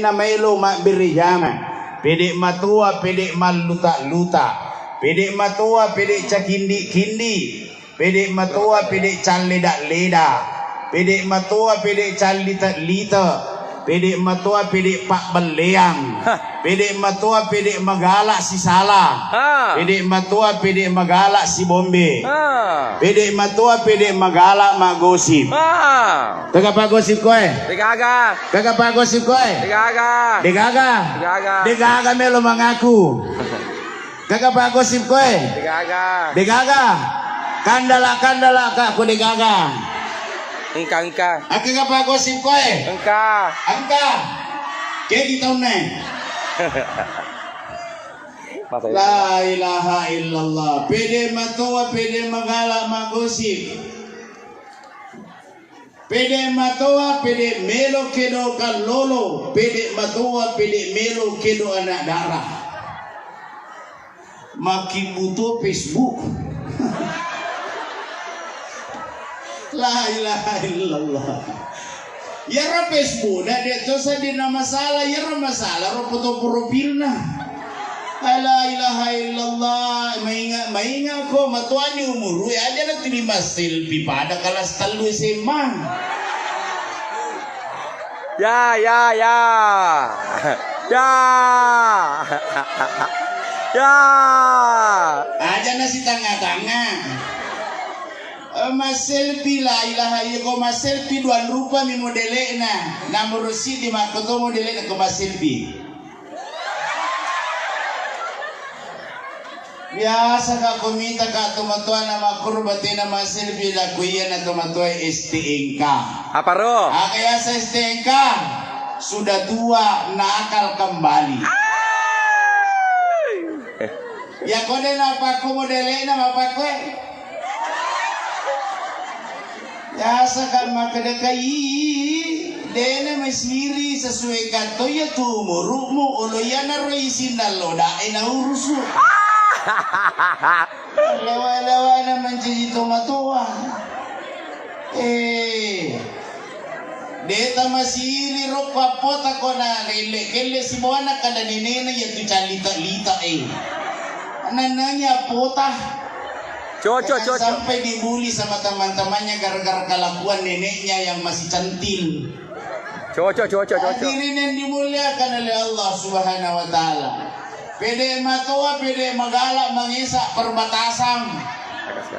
na mailo mabirijama, pede matua, pede maluta-luta, pede matua, pede cakindi-kindi, pede matua, pede caleda-leda, pede matua, pede calita-lita, pede matua, pede pak beleang, pede matua, pede magala si Sala, pede matua, pede magala si Bombe, pede matua, pede magala magosip. Taga pagosip ko eh. Degaga. Kagak pagosip ko eh. Degaga. Degaga. Degaga. Degaga melo mengaku. Kagak pagosip ko eh. Degaga. Degaga. Kandala ka ko degaga. Engka. Kagak pagosip ko eh. Engka. Angka. Kayak gitu nih. La ilaha illallah. Pede matua, pede magala magosip. Pede matua, pede melo kedo kalolo. Pede matua, pede melo kedo anak darah. Makin butuh Facebook. La ilaha illallah. Yara Facebook dah dia tu saja nama masalah, yara masalah ro foto profilna. La ilaha illallah. Maingat ko matuani umur ya aja na terima selfie pada kelas telu SMA. Ya. Ya. Aja nasi tengah-tengah. Mas selfie la ilaha illallah mas selfie duan rupa mi modelena. Nomor si di makoto modelena ke mas selfie. Biasa ka kumita ka tumatuan na makurbati na mas selfie la kuya na tumatuan STNK. Apa ro? Kaya sa STNK sudah tua nakal kembali. Ya kode na paku modelena mapakwe. Ya sakan makadekai dene masiri sesuai kanto ya tu murumu olo ya na roisin na loda ina urusu lewa na menjadi tomatua deta masiri ro papota ko na kele si buana kada nenena ya tu calita-lita anananya pota. Cocok. Sampai dibully sama teman-temannya gara-gara kelakuan neneknya yang masih centil. Cocok. Hadirin yang dimuliakan oleh Allah Subhanahu wa taala. Pede matua, pede magala mengisak perbatasan.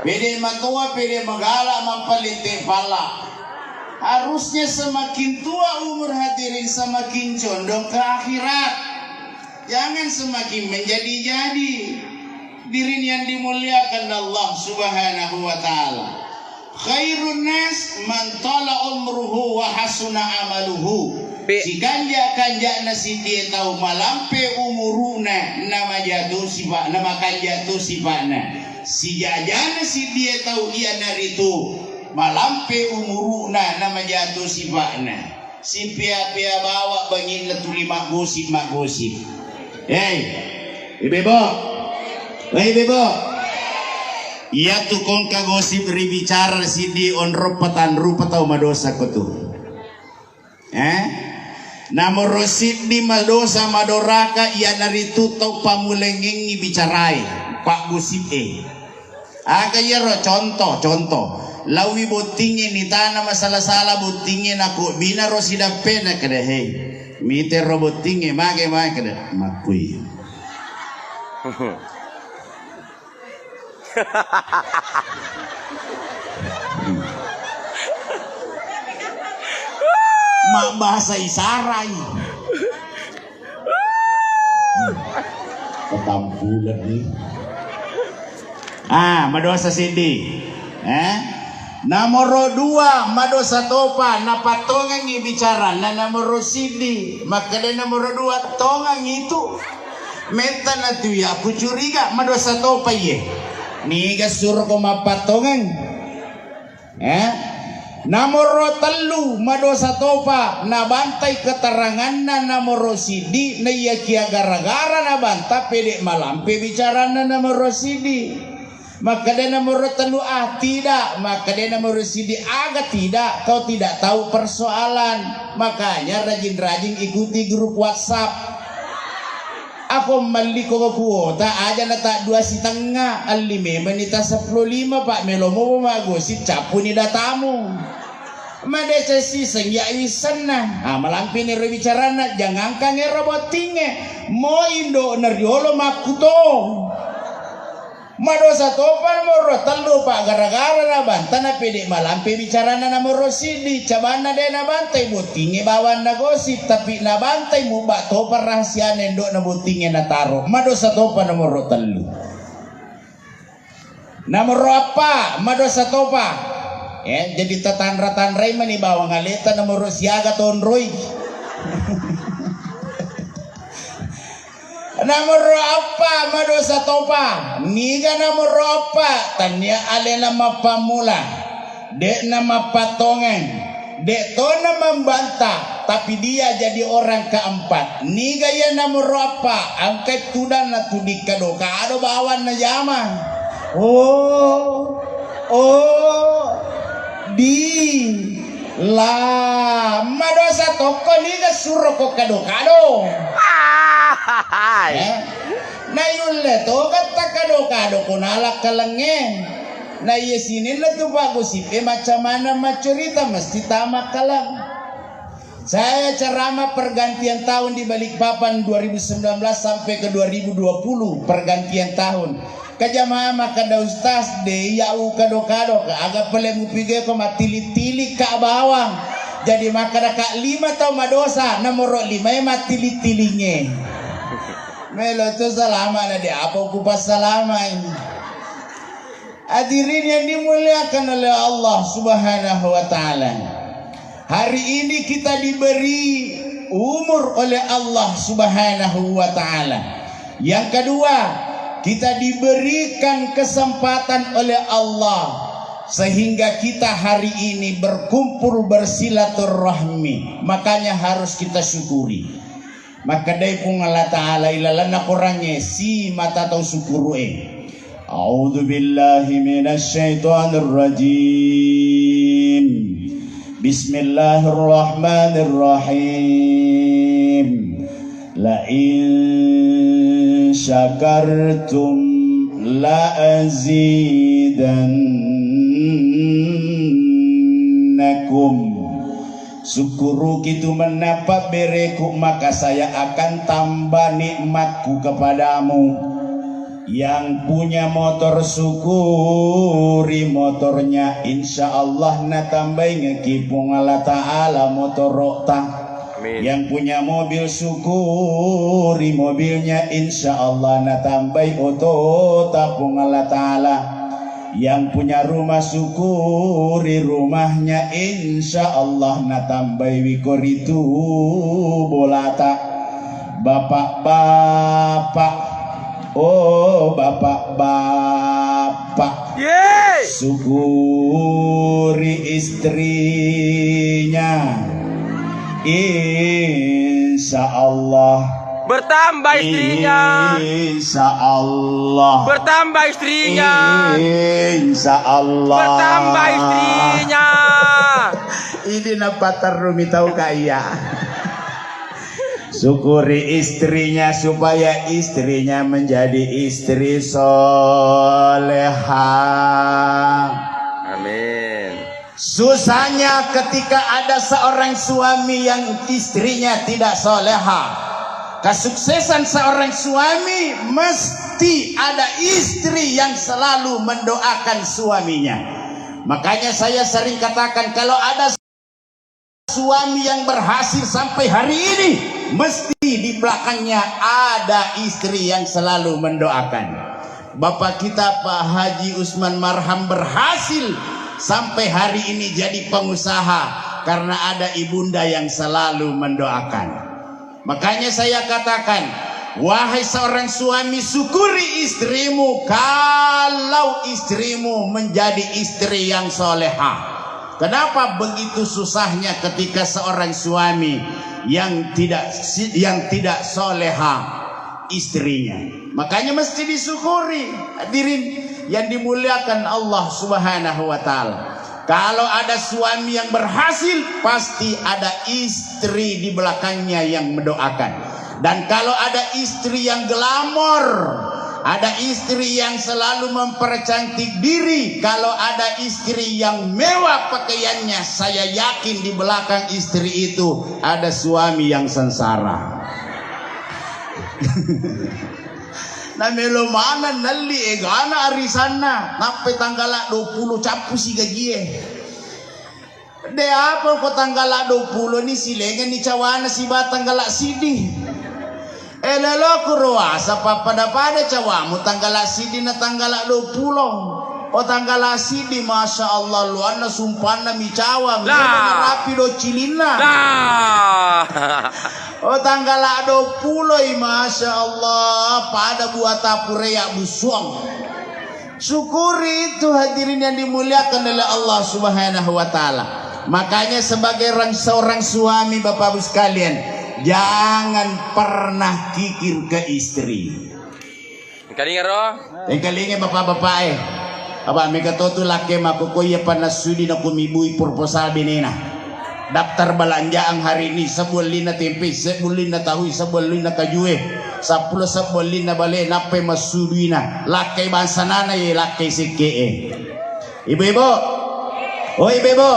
Pede matua, pede magala mempeliti pala. Harusnya semakin tua umur hadirin semakin condong ke akhirat. Jangan semakin menjadi-jadi. Diri yang dimuliakan Allah Subhanahu wa taala. Khairun nas man tala umruhu wa hasuna amaluhu. Si kanja nasi dia tahu malampe umuruna nama jatuh sifat nama kanjatuh sifatna. Si jajana si dia tahu dia dari itu malampe umuruna nama jatuh sifatna. Si pia bawa bangin letuli mak gosip. Ibu. Wahai bebo, iya tu kong kagosip ribicara si di onrop patan rupa tau madosa ko tu. Namo rosit di madosa madoraka iya naritu tau pamulengeng ni bicarai pak gosip Kaya ro contoh. Lawi botingin ni tanah masalah botingin aku bina ro sidapena kada mite ro botingin mage kada makui. Mak bahasa isarai. Ketampulan nih. Madosa sindi. Nomor 2 madosa topa napatongang ibicara na nomor sindi. Maka nomor 2 tongang itu. Meta na tu ya aku curiga madosa topa ye. Niga suruh ko mapatongan. Nomor 3 madosa topa nabantai keterangan na nomor sidi na iya kia gara-gara nabanta pede malampe bicara na nomor sidi. Maka dia nomor telu tidak, maka dia nomor sidi agak tidak. Kau tidak tahu persoalan, makanya rajin-rajin ikuti grup WhatsApp. Aku mali ko kuota aja na tak 2,5 alime menita 15 pak melomo magosit capu ni datamu. Madesa si sengya isan na. Malampi ni bicara na jangan kange robotinge mo indo nerdiolo makuto. Madosa topan moro telu pak gara-gara na banta na pede malampi bicara na moro sidi cabana de na bantai botinge bawan na gosip tapi na bantai mo ba topan rahasia nendo na botinge na taro. Madosa topan na moro telu. Na moro apa? Madosa topa. Jadi tatanra-tanray man ibawang aleta na moro siaga tonroy. Namoro apa madosa topa niga namoro apa tanya ale nama pamula dek nama patongan dek to nama membantah tapi dia jadi orang keempat niga ya namoro apa angkat tudan na tudikado kado bawan na yaman di la madosa toko niga suruh ko kado na yun leto kata kado kunalak kalangin na yesinin na to bagusip macam mana macerita mesti tamak kalang. Saya ceramah pergantian tahun di Balikpapan 2019 sampai ke 2020 pergantian tahun kajamaah makada ustaz de yau kado agak pelemu pige ko matili-tili ka bawang jadi makada ka 5 tahun madosa nomor 5 matili-tilinge. Melo tu selama na dia apa kupas selama ini. Hadirin yang dimuliakan oleh Allah Subhanahu wa taala. Hari ini kita diberi umur oleh Allah Subhanahu wa taala. Yang kedua, kita diberikan kesempatan oleh Allah sehingga kita hari ini berkumpul bersilaturahmi. Makanya harus kita syukuri. Maka dari pun Allah Ta'ala ilalana korangnya si mata tau syukuru A'udhu billahi minasyaitanir rajim. Bismillahirrahmanirrahim. La in syakartum la azidannakum. Syukuru kitu menapa bereku maka saya akan tambah nikmatku kepadamu. Yang punya motor syukuri motornya insya Allah na tambah ngekipung Allah Ta'ala motor rokta. Yang punya mobil syukuri mobilnya insya Allah na tambah oto tapung Allah Ta'ala. Yang punya rumah syukuri rumahnya insya Allah na tambah wikoritu bolata. Bapak-bapak, oh bapak-bapak, syukuri istrinya insya Allah bertambah istrinya. Insya Allah Bertambah istrinya. Insya Allah Bertambah istrinya. Ini napatar rumi tahu kaya. Syukuri istrinya supaya istrinya menjadi istri soleha. Amin. Susahnya ketika ada seorang suami yang istrinya tidak soleha. Kesuksesan seorang suami mesti ada istri yang selalu mendoakan suaminya. Makanya saya sering katakan kalau ada suami yang berhasil sampai hari ini, mesti di belakangnya ada istri yang selalu mendoakan. Bapak kita Pak Haji Usman Marham berhasil sampai hari ini jadi pengusaha karena ada ibunda yang selalu mendoakan. Makanya saya katakan, wahai seorang suami, syukuri istrimu kalau istrimu menjadi istri yang soleha. Kenapa begitu susahnya ketika seorang suami yang tidak soleha istrinya? Makanya mesti disyukuri. Hadirin, yang dimuliakan Allah Subhanahu wa taala. Kalau ada suami yang berhasil, pasti ada istri di belakangnya yang mendoakan. Dan kalau ada istri yang glamor, ada istri yang selalu mempercantik diri, kalau ada istri yang mewah pakaiannya, saya yakin di belakang istri itu ada suami yang sengsara. Na melo mana nalli egana arisana nape tanggala 20 capu si gaji de apa ko tanggala 20 ni silengan ni cawana si batang galak sidi elelo kuruasa pada cawamu tanggala sidi na tanggala 20 o tanggala sidi masya Allah luana sumpana mi cawa mi rapi do cilina oh tanggal 20 masya Allah pada buat apureya busuang. Syukuri itu hadirin yang dimuliakan oleh Allah Subhanahu wa taala. Makanya sebagai seorang suami Bapak Ibu sekalian, jangan pernah kikir ke istri. Kalinga ro? Kalinga bapak-bapak Aba mega totu laki makukoy panasudi na kumibui proposal binina. Daftar belanjaan hari ini sebulan na tempe, sebulan na tahu, sebulan na kajue, 10 na bale nape masudina, lakai bansanana ye lakai seke. Ibu-ibu, oh ibu-ibu,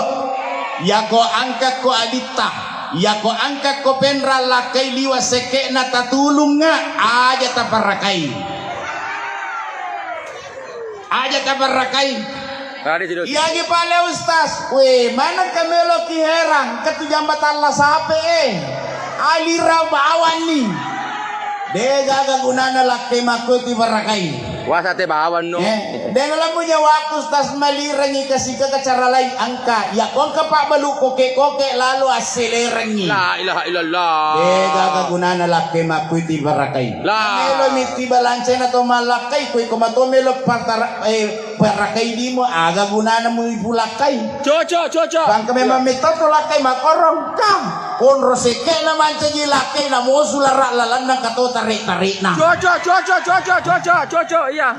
ya ko angkat ko adita, ya ko angkat ko penra lakai liwa seke na tatulung nga, aja taparakai, aja taparakai. Iya pale ustaz, we mana kamelo ki herang ketu jambatan la sape alira bawan ni dega gagunana lakke makuti barakai wasate bawan no dengan lamunya waktu ustaz malirangi kasih ke cara lain angka ya kong kepak balu koke lalu aselerangi la ilaha illallah dega gagunana lakke makuti barakai melo miti balancena to malakai koi komato melo barakai dimo aga gunana mu ibulakai coco bang kami mamita to lakai makorong kam kon roseke na mancangi lakai na mo sulara lalan na kato tarik na coco iya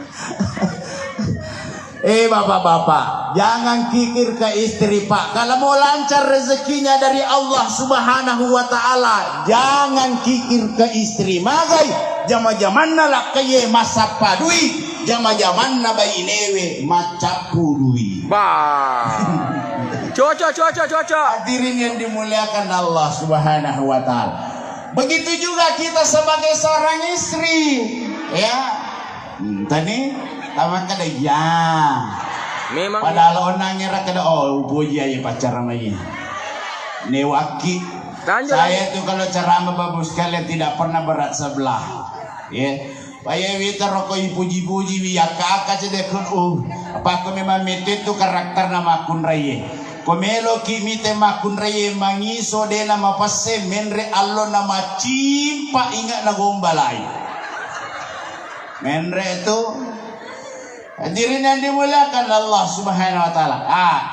bapak-bapak jangan kikir ke istri pak. Kalau mau lancar rezekinya dari Allah Subhanahu wa taala, jangan kikir ke istri. Magai jama-jamanna lakai masapa duit, jama-jamanna bayi newe macapu duit. Coco. Hadirin yang dimuliakan Allah Subhanahu wa taala. Begitu juga kita sebagai seorang istri, ya. Tadi taman kada ya. Memang padahal onangnya kada puji aja pacaran lagi. Newaki. Saya tuh kalau ceramah Bapak sekalian tidak pernah berat sebelah. Ya. Paya wita rokok puji-puji biya kakak cedekun apa aku memang mete tu karakter nama akun raye. Komelo kimi tema akun raye mangiso de nama passe menre allo nama cimpa ingat na gombalai. Menre itu hadirin yang dimuliakan Allah Subhanahu wa taala.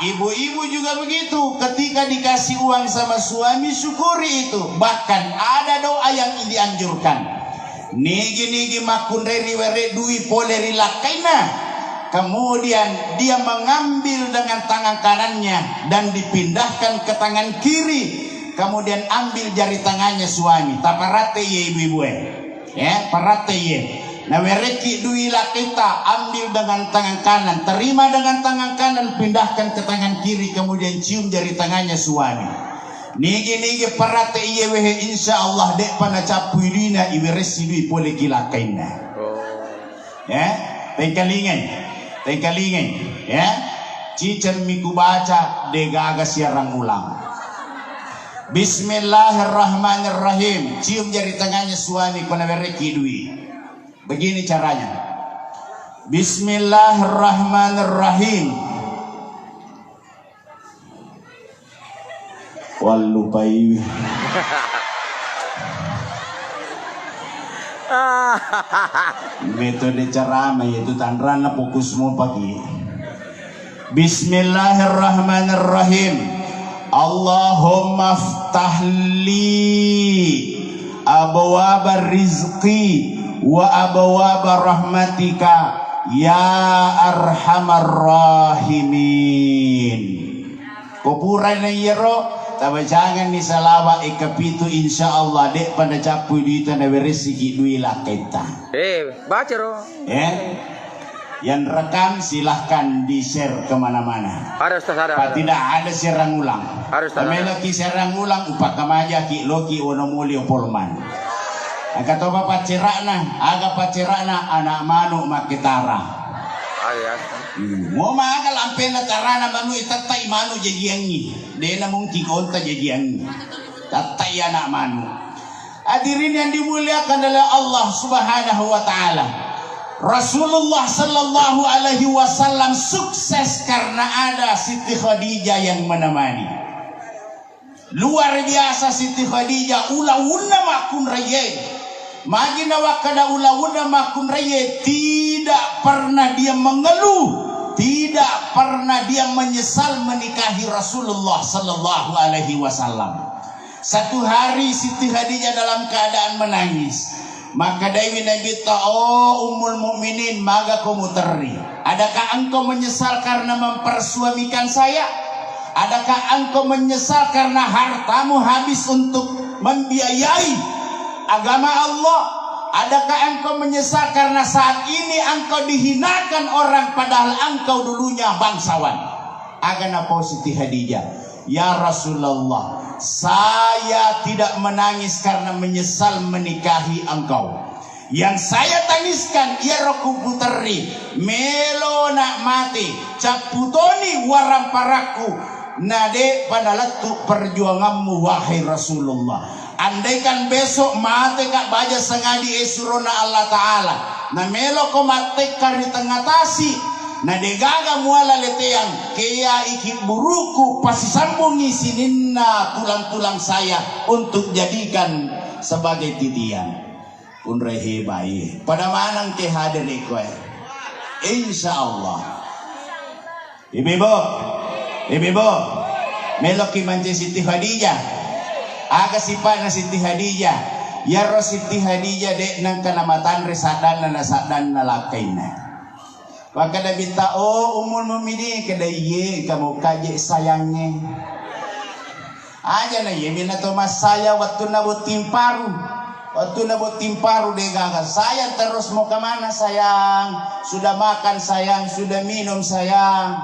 Ibu-ibu juga begitu, ketika dikasih uang sama suami syukuri itu. Bahkan ada doa yang dianjurkan. Nigi makun riwere dui poleri lakaina. Kemudian dia mengambil dengan tangan kanannya dan dipindahkan ke tangan kiri. Kemudian ambil jari tangannya suami. Taparate ye ibu-ibu ya, parate ye. Nah wereki dui kita ambil dengan tangan kanan, terima dengan tangan kanan, pindahkan ke tangan kiri, kemudian cium jari tangannya suami. Nigi parate iye wehe insya Allah dek pana capuirina iweresi dui pole kilakaina. Ya, tengkalingan, ya. Cicer miku baca degaga siarang ulang. Bismillahirrahmanirrahim. Cium jari tangannya suami kona wereki dui. Begini caranya. Bismillahirrahmanirrahim. Walupai. Metode ceramah yaitu tanrana fokusmu pagi. Bismillahirrahmanirrahim. Allahumma ftahli abwaaba rizqi wa abwaaba rahmatika Ya Arhamar Rahimin. Kupuran na yero, tabajangan ni salawa ikapitu insyaallah dek pada capu dito na beresiki duila kita. Baca Ro. Yang rekam silahkan di-share kemana-mana. Ada Ustaz ada. Tidak ada serang ulang. Harus Ustaz. Kami lagi serang ulang upak kamaja ki loki onomuli polman. Kata bapak cerakna, aga pacerakna anak manu makitara. Mo maaga lampena tarana manu itatay manu jajiangi. Dena mungkin konta jajiangi. Tatay anak manu. Hadirin yang dimuliakan oleh Allah Subhanahu wa taala. Rasulullah sallallahu alaihi wasallam sukses karena ada Siti Khadijah yang menemani. Luar biasa Siti Khadijah ula-ula makun raye. Magina wakada ula-ula makun raye, tidak pernah dia mengeluh, tidak pernah dia menyesal menikahi Rasulullah sallallahu alaihi wasallam. Satu hari Siti Khadijah dalam keadaan menangis. Maka Dewi Nabi Ummul Mukminin, maka kamu teri. Adakah engkau menyesal karena mempersuamikan saya? Adakah engkau menyesal karena hartamu habis untuk membiayai agama Allah? Adakah engkau menyesal karena saat ini engkau dihinakan orang padahal engkau dulunya bangsawan? Agana Siti Khadijah, ya Rasulullah, saya tidak menangis karena menyesal menikahi engkau. Yang saya tangiskan ya roku puteri melo nak mati caputoni warang paraku nade pada letuk perjuanganmu wahai Rasulullah. Andaikan besok mati kak baja sengadi esurona Allah Ta'ala na melo ko mati kari tengah tasi na degaga muala leteang kaya iki buruku pasisambungi sininna tulang-tulang saya untuk jadikan sebagai titian unrehe bayi pada manang ke hadir ikoy insyaallah. Ibu melo ki manje Siti Khadijah aga sifat na Siti Khadijah ya ro Siti Khadijah dek nang kanamatan resadan na sadan na lakaina. Maka dia minta, Ummul Mukminin kedai ye kamu kaje sayangnya. Aja na ye mina Thomas saya waktu nabut timparu. Waktu nabut timparu dia gagal. Sayang terus mau kemana sayang? Sudah makan sayang, sudah minum sayang.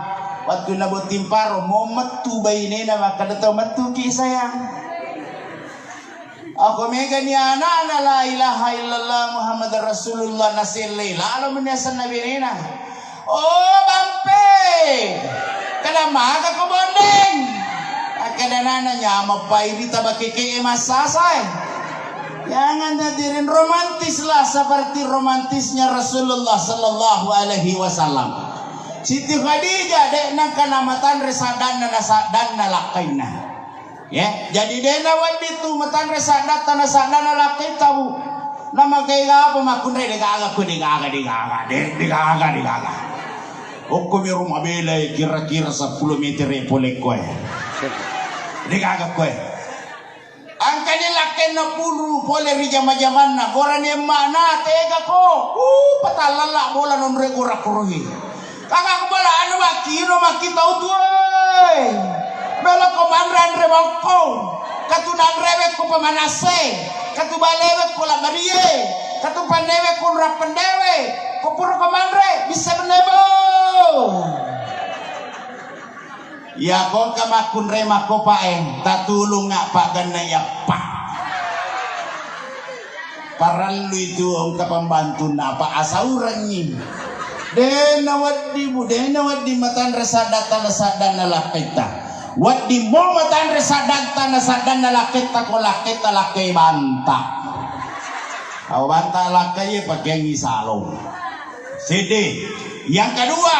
Waktu nabut timparu mau metu bayi nena maka datang metu ki sayang. Aku megan ni anak la ilaha illallah Muhammad Rasulullah nasilli lalu menyasan Nabi nena. Oh bampe, kada maga ko bondeng. Kada nana nyama pai di tabakiki masasay. Jangan hadirin romantislah seperti romantisnya Rasulullah sallallahu alaihi wasallam. Siti Khadijah dek nang kanamatan resadan na lakaina. Ya, jadi dena wadi tu matan resadat tanah sadana lakai tahu. Nama kaya apa makun re digaga. Oko mi rumah bela kira-kira 10 meter boleh koe. Digaga koe. Angka ni lakai na puru boleh ri jama-jaman na. Goran yang mana tega ko. Patalala bola non re gora kuruhi. Kakak bola anu maki tahu tu. Bela ko manran re bangko. Katu nang rewek ko pamanase. Katu balewek ko la marie. Katu pandewe ko rapendewe. Ko puro ko manre bisa benebo. Ya kok kamakun rema ko pae tatulong nga pa ganna ya pa. Paral lu itu ang kapambantu na pa asauran ni. Denawad di matan resadatan nasadan na lakita. Wad di mo matan resadatan nasadan na lakita ko lakita lakay banta. Aw banta lakay pakai ngisalong. Sidi. Yang kedua,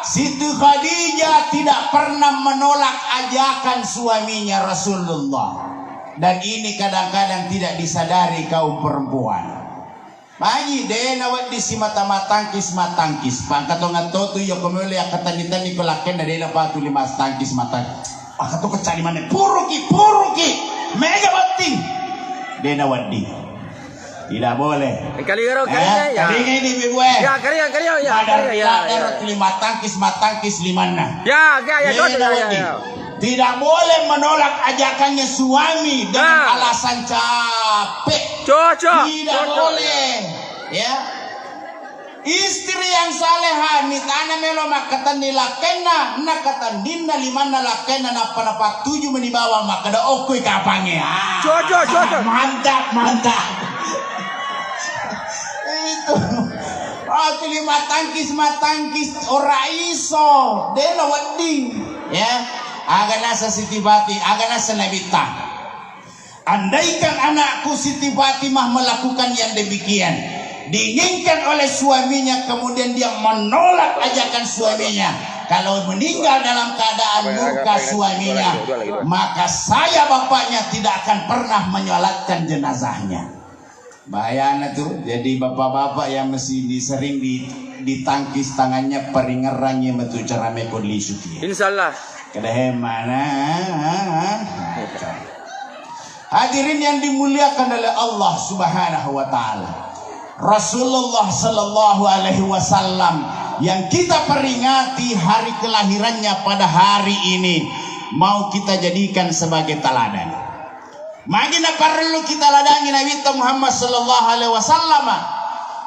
Siti Khadijah tidak pernah menolak ajakan suaminya Rasulullah. Dan ini kadang-kadang tidak disadari kaum perempuan. Magi dena wadi si matangkis. Pangkatongan toto yo kemuli akatanitan ni kolaken na dena patu 5 tangkis mata. Akato kecari mana puruki. Mega bating. Dena wadi. Tidak boleh. Kalingaro, kalingaro ya. Kalingaro ini gue. Ya, kalingaro ya. Ada Ya. lima tangkis limana. Ya, ya. Tidak boleh menolak ajakannya suami dengan alasan capek. Cocok. Tidak boleh. Ya. Istri yang saleha ni tanah melo makatan nilakena nakatan dinna limana lakena napa tujuh menibawa makada okui kapange. Cocok. Mantap. Itu. Aku lima tangkis ora iso. Dena wading. Ya. Agana sa Siti Bati, agana sa Nabita. Andaikan anakku Siti Fatimah melakukan yang demikian, diinginkan oleh suaminya, kemudian dia menolak ajakan suaminya, kalau meninggal dalam keadaan murka suaminya, maka saya bapaknya tidak akan pernah menyolatkan jenazahnya. Bahaya tuh. Jadi bapak-bapak yang mesti sering ditangkis tangannya peringerannya metu cara mekon lisuti. Insyaallah. Kedahemana. Hadirin yang dimuliakan oleh Allah Subhanahu wa taala. Rasulullah sallallahu alaihi wasallam yang kita peringati hari kelahirannya pada hari ini mau kita jadikan sebagai teladan. Magina perlu kita ladani Nabi Muhammad sallallahu alaihi wasallam.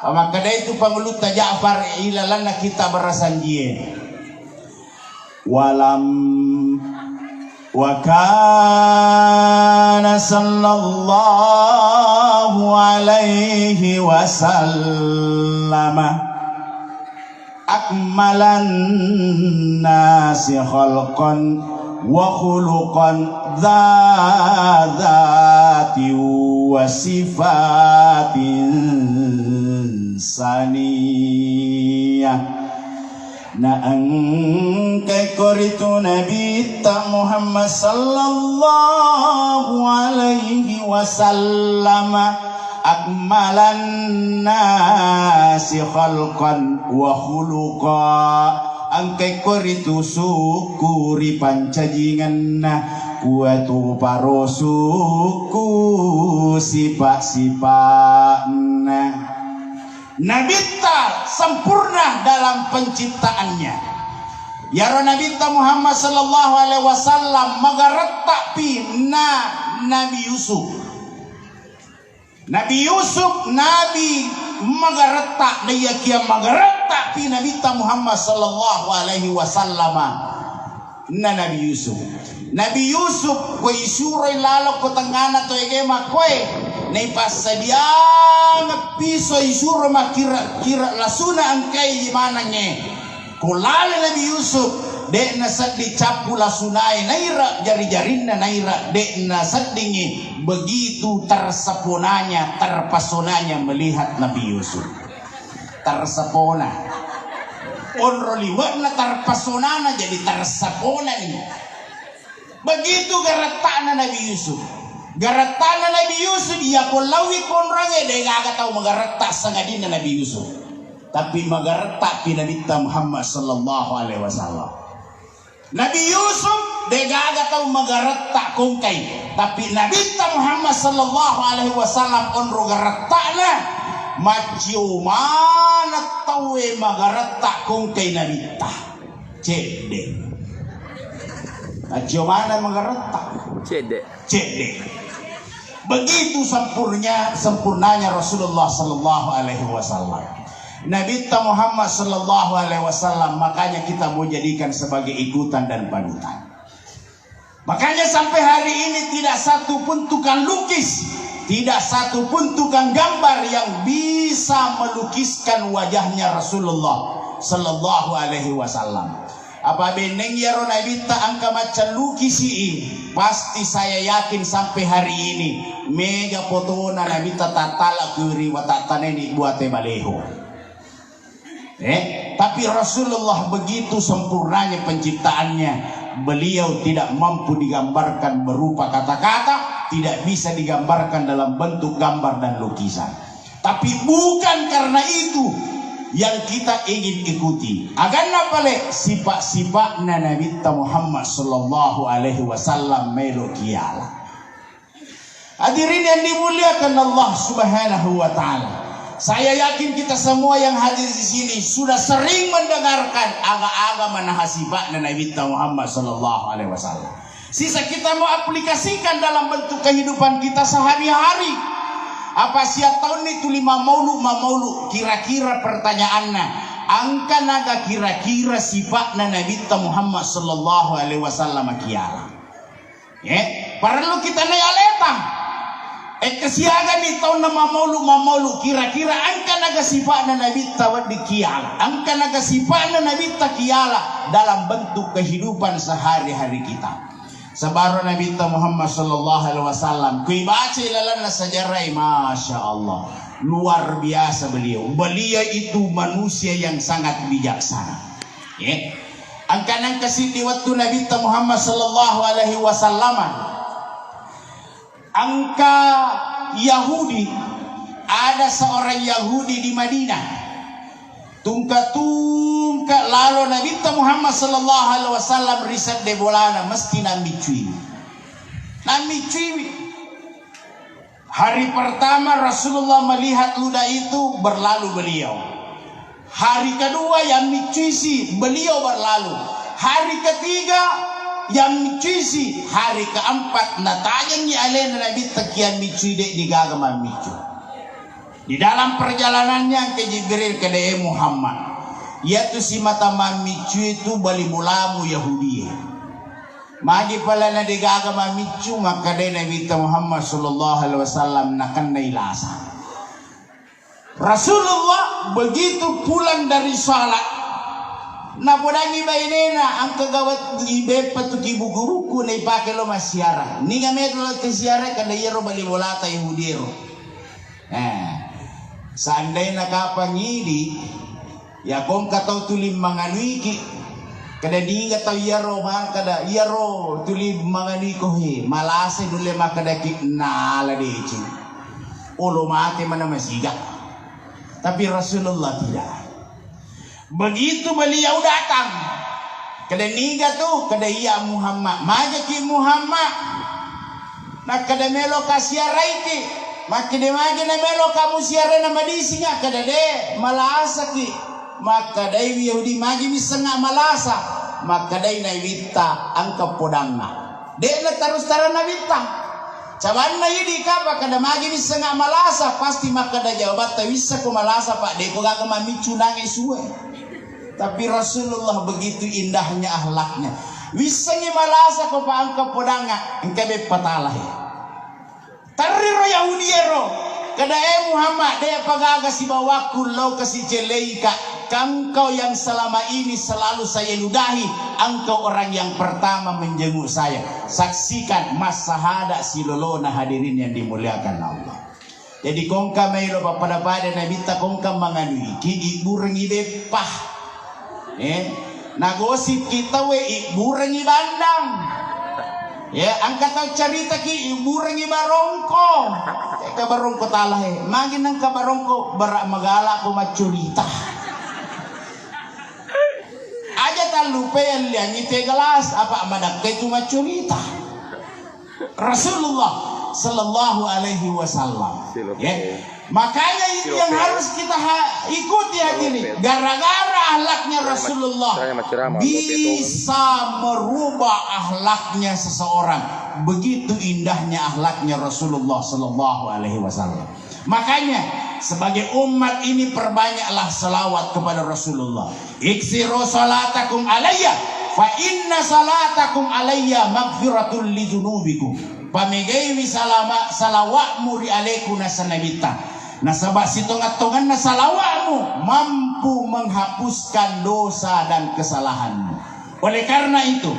Maka dari itu panguluta Ja'far ilalana kita berasanjie. Wa kana sallallahu alaihi wasallam akmalan nasi khalqan wa khuluqan dzati wa sifatin saniyah. Na angkai koritu Nabi Muhammad sallallahu alaihi wasallam akmalan nasi khalqan wa khuluqa. Angkai koritu syukuri pancajingan kuatu paro suku sifat-sifatna. Nabi sempurna dalam penciptaannya. Ya Nabi Muhammad sallallahu alaihi wasallam magaretak pi Nabi Yusuf. Nabi magaretak dia kia magaretak pi Nabi Muhammad sallallahu alaihi wasallam Nabi Yusuf. Nabi Yusuf ko isuroy lalo ko tangana to egema koe nei pasadiang piso isuro makira lasuna angkai manange kulale Nabi Yusuf de nasad dicapu lasunai naira jari-jarinna naira de nasad dingi begitu tersaponanya terpesonanya melihat Nabi Yusuf tersapona onro liwatna terpesonana jadi tersapona ini. Begitu garatana Nabi Yusuf. Garatana Nabi Yusuf ia kolawi konrange de gaga tahu magarata sangadina Nabi Yusuf. Tapi magarata pi Nabi Muhammad sallallahu alaihi wasallam. Nabi Yusuf de gaga tahu magarata kongkai, tapi Nabi Muhammad sallallahu alaihi wasallam onro garatana macio mana tahu magarata kongkai Nabi ta. Cede. Ajomana mengeretak cede. Begitu sempurnanya Rasulullah sallallahu alaihi wasallam. Nabi Muhammad sallallahu alaihi wasallam, makanya kita mau jadikan sebagai ikutan dan panutan. Makanya sampai hari ini tidak satu pun tukang lukis, tidak satu pun tukang gambar yang bisa melukiskan wajahnya Rasulullah sallallahu alaihi wasallam. Apa beneng ya Nabi angka macam lukisi, pasti saya yakin sampai hari ini mega foto Nabi tatala kuri watatane ni buat baleho. Tapi Rasulullah begitu sempurnanya penciptaannya, beliau tidak mampu digambarkan berupa kata-kata, tidak bisa digambarkan dalam bentuk gambar dan lukisan. Tapi bukan karena itu yang kita ingin ikuti. Aganna pale sifat-sifat Nabi Muhammad sallallahu alaihi wasallam melo kiala. Hadirin yang dimuliakan Allah Subhanahu wa taala. Saya yakin kita semua yang hadir di sini sudah sering mendengarkan aga-aga manahasiba dan Nabi Muhammad sallallahu alaihi wasallam. Sisa kita mau aplikasikan dalam bentuk kehidupan kita sehari-hari. Apa siap tahun itu 5 maulu kira-kira pertanyaannya angka naga kira-kira sifatna Nabi Muhammad sallallahu alaihi wasallam kiala. Ya, perlu kita nayaleta. Kesiaga ni tahun na maulu kira-kira angka naga sifatna Nabi tawad di kiala. Angka naga sifatna Nabi kiala dalam bentuk kehidupan sehari-hari kita. Sabaru Nabi Muhammad sallallahu alaihi wasallam kui baca ilalan sejarah, masya Allah, luar biasa beliau. Beliau itu manusia yang sangat bijaksana. Ya. Angka kasih waktu Nabi Muhammad sallallahu alaihi wasallam. Angka Yahudi, ada seorang Yahudi di Madinah. Tungka lalu Nabi Muhammad sallallahu alaihi wasallam riset de bolana mesti nami cuy. Hari pertama Rasulullah melihat ludah itu berlalu beliau. Hari kedua yang micuisi beliau berlalu. Hari ketiga yang micuisi. Hari keempat natayang ni alena Nabi takian micui dek digagama micu. Di dalam perjalanannya ke Jibril ke Muhammad, yaitu si mata mamicu itu bali mulamu Yahudi. Magi pala na digaga mamicu maka day Nabi Muhammad sallallahu alaihi wasallam nakan nailasa. Rasulullah begitu pulang dari salat, napodangi bainena ang kagawat ibe patuk ibu guruku na ipake lo masyara. Ni kami lo kesyara kada yero bali mulata Yahudiro. Seandainya nakapangili, ya kong kataw tulim manganui ki, kada di kataw yaro man kada yaro tulim manganui ko he, malase dule makada ki nala deci, ulo mati mana masiga, tapi Rasulullah tidak. Begitu beliau datang, kada niga tu, kada iya Muhammad, maja ki Muhammad, nak kada melo kasiarai ki. Makin demagi na melo kamu siara na madisi nga kada de malasa ki makadai Yahudi magi bisa nga malasa makadai na wita ang kapodang na de na terus tara na wita caban na yudi ka pa kada magi bisa nga malasa pasti makada jawabat ta bisa ko malasa pak de ko gaga mamicu nang isuwe. Tapi Rasulullah begitu indahnya ahlaknya bisa nga malasa ko pa ang kapodang nga ang kabe patalah. Tariro Yahudiero kada Muhammad dia pagaga si bawaku lau kasih celeika engkau yang selama ini selalu saya ludahi, engkau orang yang pertama menjenguk saya. Saksikan mas sahada si lolona hadirin yang dimuliakan Allah. Jadi kongka melo pada Nabi ta kongka manganui ki ibureng ibe pah nagosip kita we ibureng ibandang. Ya, angkat tahu cerita ki ibureng ibarongko. Ka barongko talah magin nang ka barongko barak magala ko macurita. Aja talupe yang liang ite gelas apa madak itu macurita. Rasulullah sallallahu alaihi wasallam. Ya. Makanya itu yang harus kita ikuti hadirin. Gara-gara ahlaknya Rasulullah bisa merubah ahlaknya seseorang. Begitu indahnya ahlaknya Rasulullah sallallahu alaihi wasallam. Makanya sebagai umat ini perbanyaklah selawat kepada Rasulullah. Iksiru salatakum alayya fa inna salatakum alayya maghfiratul lidzunubikum. Pamigawi salawat muri alaikum nasanabita. Nasabah sitongan-tongan na salawatmu mampu menghapuskan dosa dan kesalahanmu. Oleh karena itu,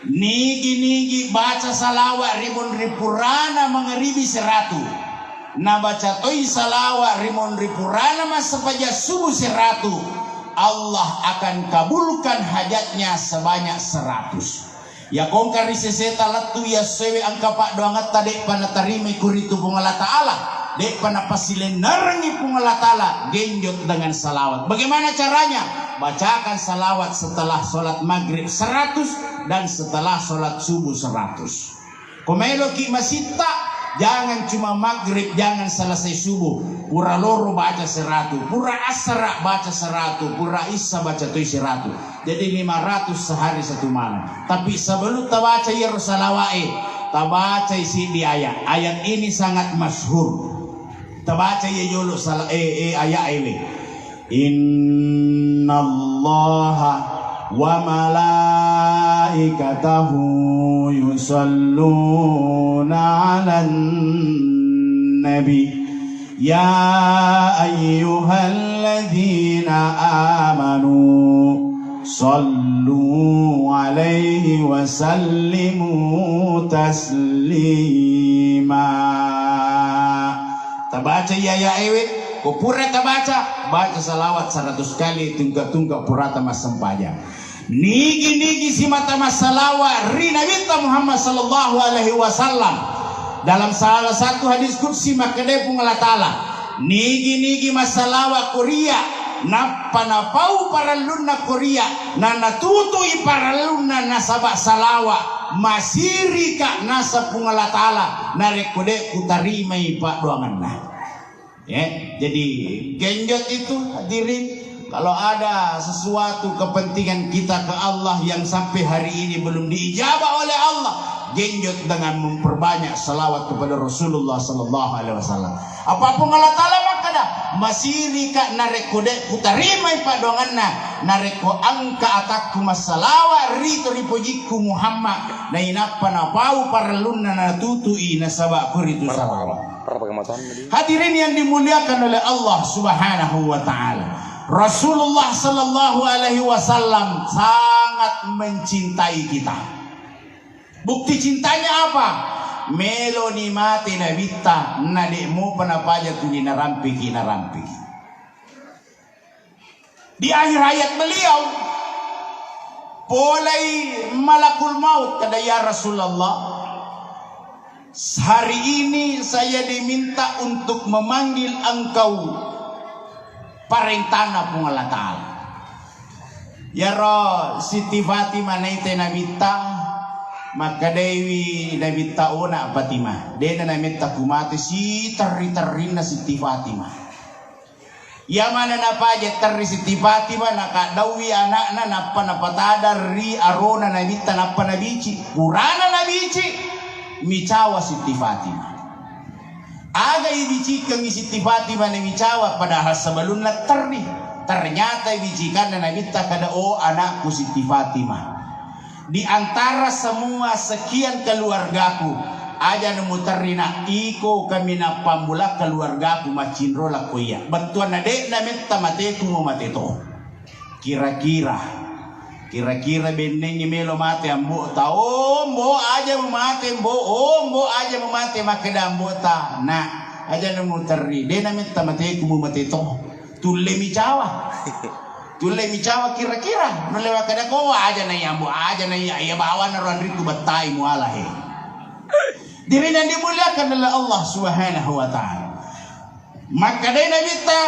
nigi baca salawat ribun-ripurana mengeribi 100. Na baca toy salawat ribun-ripurana mas sepaja subuh 100. Allah akan kabulkan hajatnya sebanyak 100. Ya kongkar riseseta latu ya sewe angka pak doangat tadi panatarimi kuritu pungala ta'ala. Dek panapasilen narangi pungala ta'ala genjot dengan salawat. Bagaimana caranya? Bacakan salawat setelah sholat maghrib 100 dan setelah sholat subuh 100. Kumelo ki masita Jangan cuma maghrib, jangan selesai subuh. Pura loro baca 100, pura asra baca 100, pura isya baca 100. Jadi 500 sehari satu malam. Tapi sebelum tabaca ya salawai, tabaca isi di ayat. Ayat ini sangat masyhur. Tabaca ya yolo ayat ini. Innallaha wa malaikatahu yusalluna 'alan nabi ya ayyuhalladzina amanu sallu 'alaihi wa sallimu taslima. Tabaca ya ewe. Kau pura baca salawat 100 kali tunggak-tunggak purata mas sempaja. Nigi si mata mas salawat rina binta Muhammad sallallahu alaihi wasallam. Dalam salah satu hadis kursi makade pun Allah Ta'ala. Nigi mas salawat Korea. Napa napau para luna Korea. Nana tutui para luna nasabak salawat. Masiri kak nasa pun Allah Ta'ala. Narekode kutarima ipak doangan nah. Ya, jadi genjot itu hadirin, kalau ada sesuatu kepentingan kita ke Allah yang sampai hari ini belum diijabah oleh Allah, genjot dengan memperbanyak salawat kepada Rasulullah sallallahu alaihi wasallam. Apapun Allah Ta'ala maka dah masiri ka narekode kutarima ipa donganna nareko angka ataku masalawa rito ripojiku Muhammad na inapa na pau paralunna na tutui na sabak kuritu salawat. Hadirin yang dimuliakan oleh Allah Subhanahu wa Ta'ala, Rasulullah sallallahu alaihi wasallam sangat mencintai kita. Bukti cintanya apa? Melo ni mati na bitta na di mo panapaja tu narampi. Di akhir hayat beliau polai malakul maut kata ya Rasulullah, hari ini saya diminta untuk memanggil engkau parentana pun Allah Ta'ala. Ya Roh Siti Fatimah naite nabita maka Dewi nabita ona Fatimah dena nabita kumati si terri-terri na Siti Fatimah. Ya mana napaja terri Siti Fatimah nakadawi anakna napa napatada ri arona nabita napa nabici kurana nabici micawa Siti Fatimah. Aga ibicikan ni Siti Fatimah na micawa padahal sebelum na ternyata ibicikan na nabita kada anakku Siti Fatimah. Di antara semua sekian keluargaku aja nemu terina iko kami na pambula keluargaku macinro la kuya. Bantuan na dek na menta mateku mo mateto. Kira-kira benengnya melo mati ambo ta mbo aja memati mbo aja memati makeda ambo ta na aja nemu terri de na minta mati ku mati to tulle mi cawa kira-kira nelewa kada ko aja na ambo aja na ya bawa na ron ritu batai muala he. Diri yang dimuliakan oleh Allah Subhanahu wa Ta'ala. Maka de na minta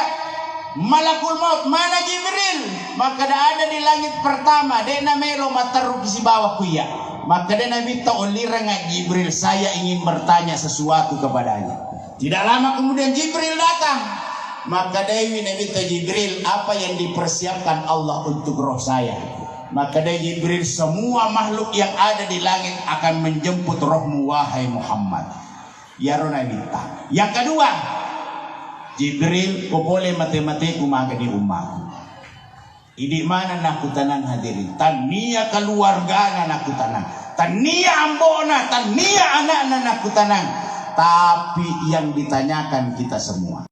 malakul maut mana Jibril maka ada di langit pertama dena melo mataruk si bawah kuya maka dena minta olira nga Jibril saya ingin bertanya sesuatu kepadanya. Tidak lama kemudian Jibril datang maka Dewi minta Jibril apa yang dipersiapkan Allah untuk roh saya. Maka dari Jibril semua makhluk yang ada di langit akan menjemput rohmu wahai Muhammad. Ya roh minta. Yang kedua Jibril popole mati-mati kumaga di rumahku. Ini mana nakutanan hadirin. Tania keluarga nakutanan. Tania ambona, tania anak nakutanan. Tapi yang ditanyakan kita semua.